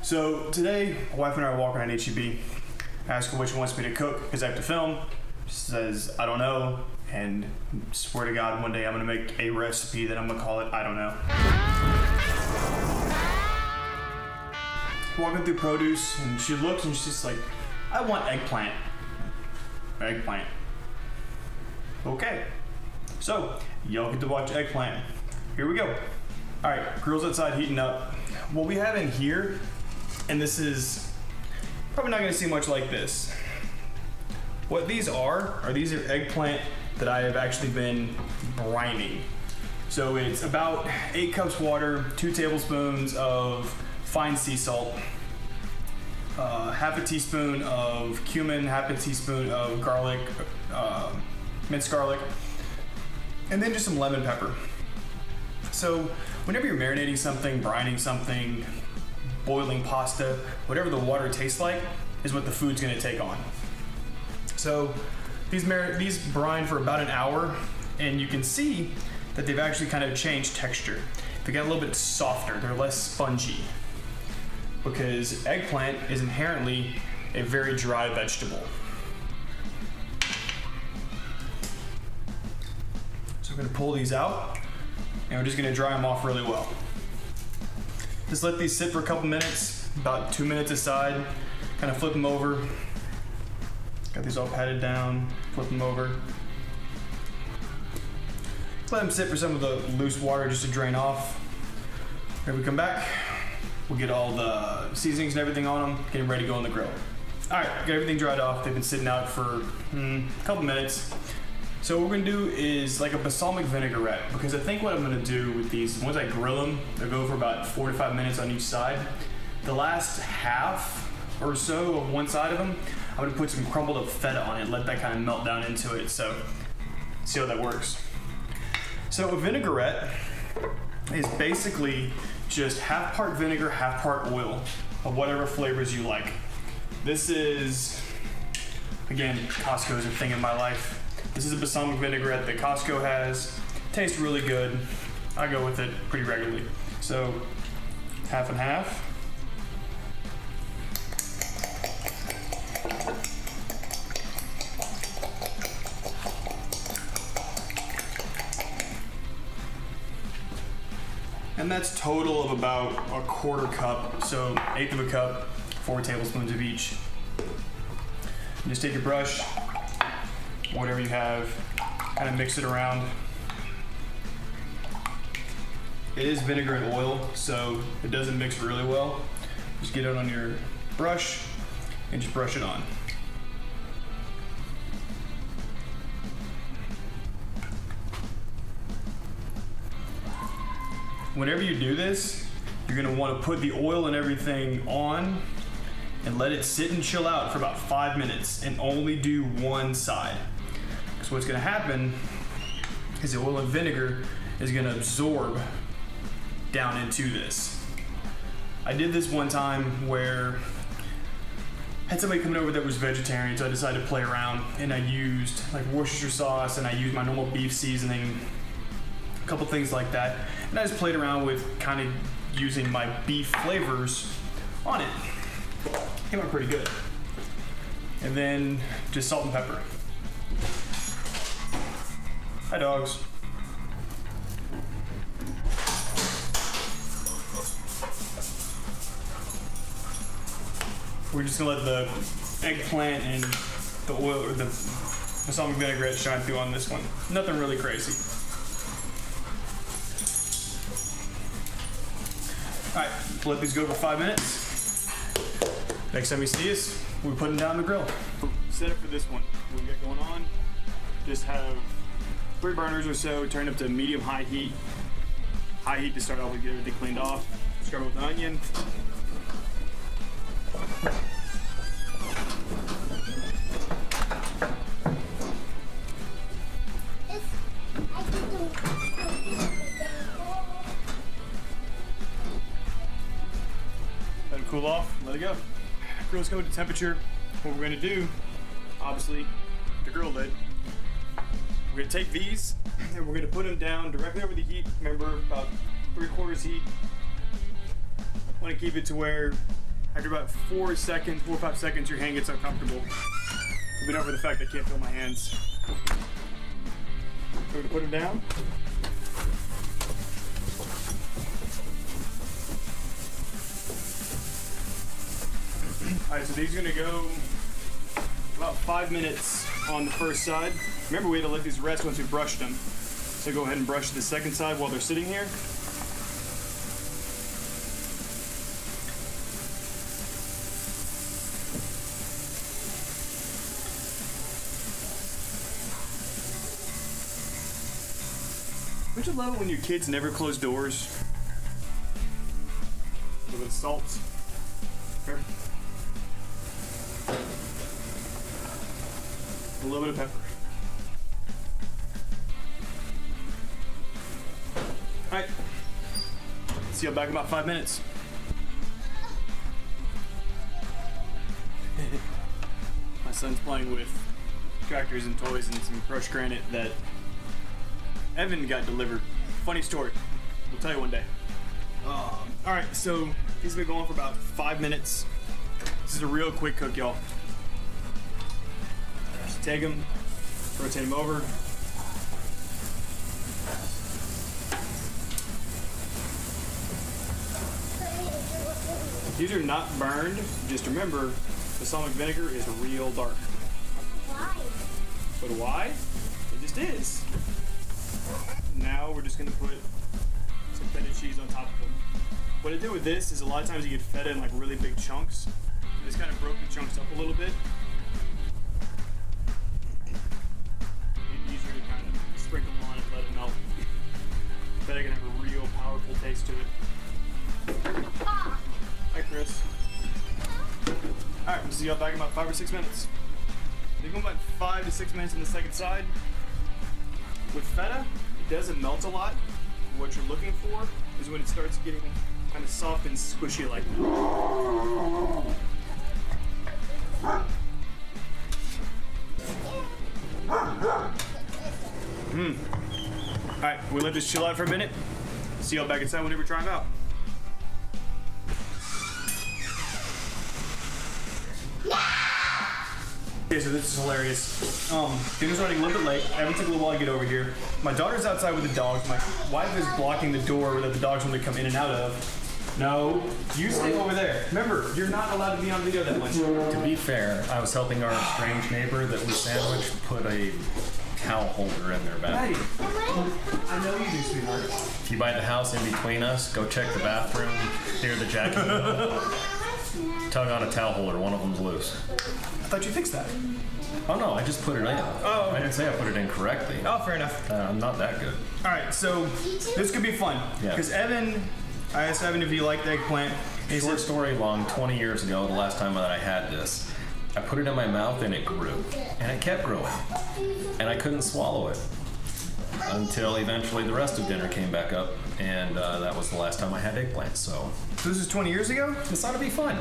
So today, my wife and I are walking on HEB. I ask her what she wants me to cook because I have to film. She says, I don't know. And swear to God, one day I'm gonna make a recipe that I'm gonna call it, I don't know. Walking through produce and she looks and she's just like, I want eggplant. Eggplant. Okay. So, y'all get to watch Eggplant. Here we go. All right, grill's outside heating up. What we have in here, and this is probably not gonna seem much like this. What these are these are eggplant that I have actually been brining. So it's about 8 cups water, 2 tablespoons of fine sea salt, half a teaspoon of cumin, half a teaspoon of garlic, minced garlic, and then just some lemon pepper. So whenever you're marinating something, brining something, boiling pasta, whatever the water tastes like is what the food's gonna take on. So these brine for about an hour, and you can see that they've actually kind of changed texture. They got a little bit softer, they're less spongy, because eggplant is inherently a very dry vegetable. So we're gonna pull these out, and we're just gonna dry them off really well. Just let these sit for a couple minutes, about 2 minutes aside, kind of flip them over. Got these all patted down, flip them over. Let them sit for some of the loose water just to drain off. Here we come back, we'll get all the seasonings and everything on them, getting ready to go on the grill. All right, got everything dried off. They've been sitting out for a couple minutes. So what we're gonna do is like a balsamic vinaigrette, because I think what I'm gonna do with these, once I grill them, they'll go for about 4 to 5 minutes on each side. The last half or so of one side of them, I'm gonna put some crumbled up feta on it, let that kind of melt down into it. So see how that works. So a vinaigrette is basically just half part vinegar, half part oil of whatever flavors you like. This is, again, Costco is a thing in my life. This is a balsamic vinaigrette that Costco has. Tastes really good. I go with it pretty regularly. So half and half. And that's total of about a 1/4 cup, so 1/8 of a cup, 4 tablespoons of each. And just take your brush, whatever you have, kind of mix it around. It is vinegar and oil, so it doesn't mix really well. Just get it on your brush and just brush it on. Whenever you do this, you're gonna wanna put the oil and everything on and let it sit and chill out for about 5 minutes and only do one side. Because what's gonna happen is the oil and vinegar is gonna absorb down into this. I did this one time where I had somebody coming over that was vegetarian, so I decided to play around, and I used like Worcestershire sauce and I used my normal beef seasoning, a couple things like that, and I just played around with kind of using my beef flavors on it. Came out pretty good. And then just salt and pepper. Hi, dogs. We're just gonna let the eggplant and the oil or the balsamic vinaigrette shine through on this one. Nothing really crazy. All right, let these go for 5 minutes. Next time you see us, we're putting down the grill. Set up for this one. What we got going on, just have 3 burners or so, turn up to medium-high heat. High heat to start off with, get everything cleaned off. Start with an onion. Let it cool off, let it go. Grill's going to temperature. What we're gonna do, obviously, the grill lid, we're gonna take these and we're gonna put them down directly over the heat. Remember, about 3/4 heat. Want to keep it to where After about 4 or 5 seconds, your hand gets uncomfortable. We've been over the fact I can't feel my hands. We're gonna put them down. All right, so these are gonna go about 5 minutes on the first side. Remember, we had to let these rest once we brushed them. So go ahead and brush the second side while they're sitting here. Don't you love it when your kids never close doors? A little bit of salt. Pepper. A little bit of pepper. Alright. See you back in about 5 minutes. My son's playing with tractors and toys and some crushed granite that Evan got delivered. Funny story. We'll tell you one day. Alright, so these have been going for about 5 minutes. This is a real quick cook, y'all. Just take them, rotate them over. These are not burned. Just remember, balsamic vinegar is real dark. Why? But why? It just is. Now we're just gonna put some feta cheese on top of them. What I do with this is a lot of times you get feta in like really big chunks. I just kind of broke the chunks up a little bit. It's easier to kind of sprinkle them on and let it melt. Feta can have a real powerful taste to it. Hi, Chris. Alright, we'll see y'all back in about 5 or 6 minutes. They go about 5 to 6 minutes on the second side. With feta, it doesn't melt a lot. What you're looking for is when it starts getting kind of soft and squishy like that. Alright, we'll let this chill out for a minute. See y'all back inside whenever we try them out. Okay, so this is hilarious. Dinner's running a little bit late. Evan took a little while to get over here. My daughter's outside with the dogs. My wife is blocking the door that the dogs want to come in and out of. No, you stay over there. Remember, you're not allowed to be on video that much. To be fair, I was helping our strange neighbor that was sandwiched put a towel holder in their bathroom. Maddie, I know you do, sweetheart. If you buy the house in between us, go check the bathroom, hear the jacket. Tug on a towel holder, one of them's loose. I thought you fixed that. Oh no, I just put it in. Oh, okay. I didn't say I put it in correctly. Oh, fair enough. I'm not that good. Alright, so this could be fun. Yeah. Because I asked Evan if he liked the eggplant. He Short said, story long, 20 years ago, the last time that I had this, I put it in my mouth and it grew. And it kept growing. And I couldn't swallow it. Until eventually the rest of dinner came back up, and that was the last time I had eggplant, so. So this is 20 years ago? This ought to be fun.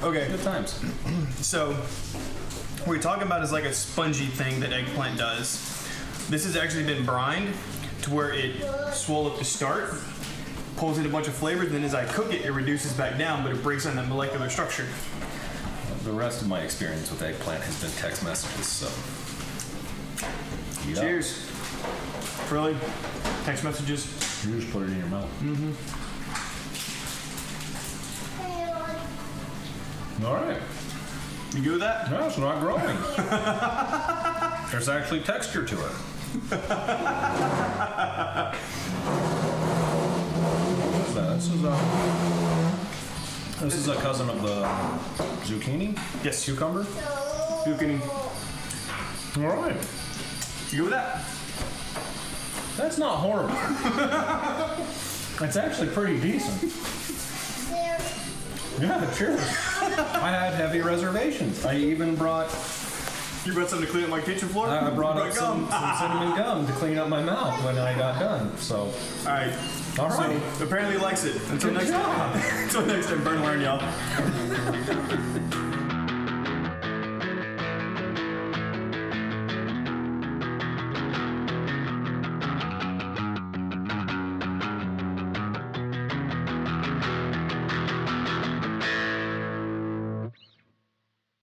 Okay. Good times. So, what we're talking about is like a spongy thing that eggplant does. This has actually been brined to where it swell up to start, pulls in a bunch of flavors, then as I cook it, it reduces back down, but it breaks on that molecular structure. The rest of my experience with eggplant has been text messages, so. Eat up. Cheers. Really? Text messages? You just put it in your mouth. Mm-hmm. All right. You good with that? No, it's not growing. There's actually texture to it. What is that? This is a cousin of the zucchini? Yes. Cucumber? Zucchini. All right. You good with that? That's not horrible. That's actually pretty decent. Yeah, cheers. I had heavy reservations. I even brought... You brought something to clean up my kitchen floor? I brought up gum. some cinnamon gum to clean up my mouth when I got done, so... Alright. All right. So, apparently he likes it. Until next time. Until next time, burn learn, y'all.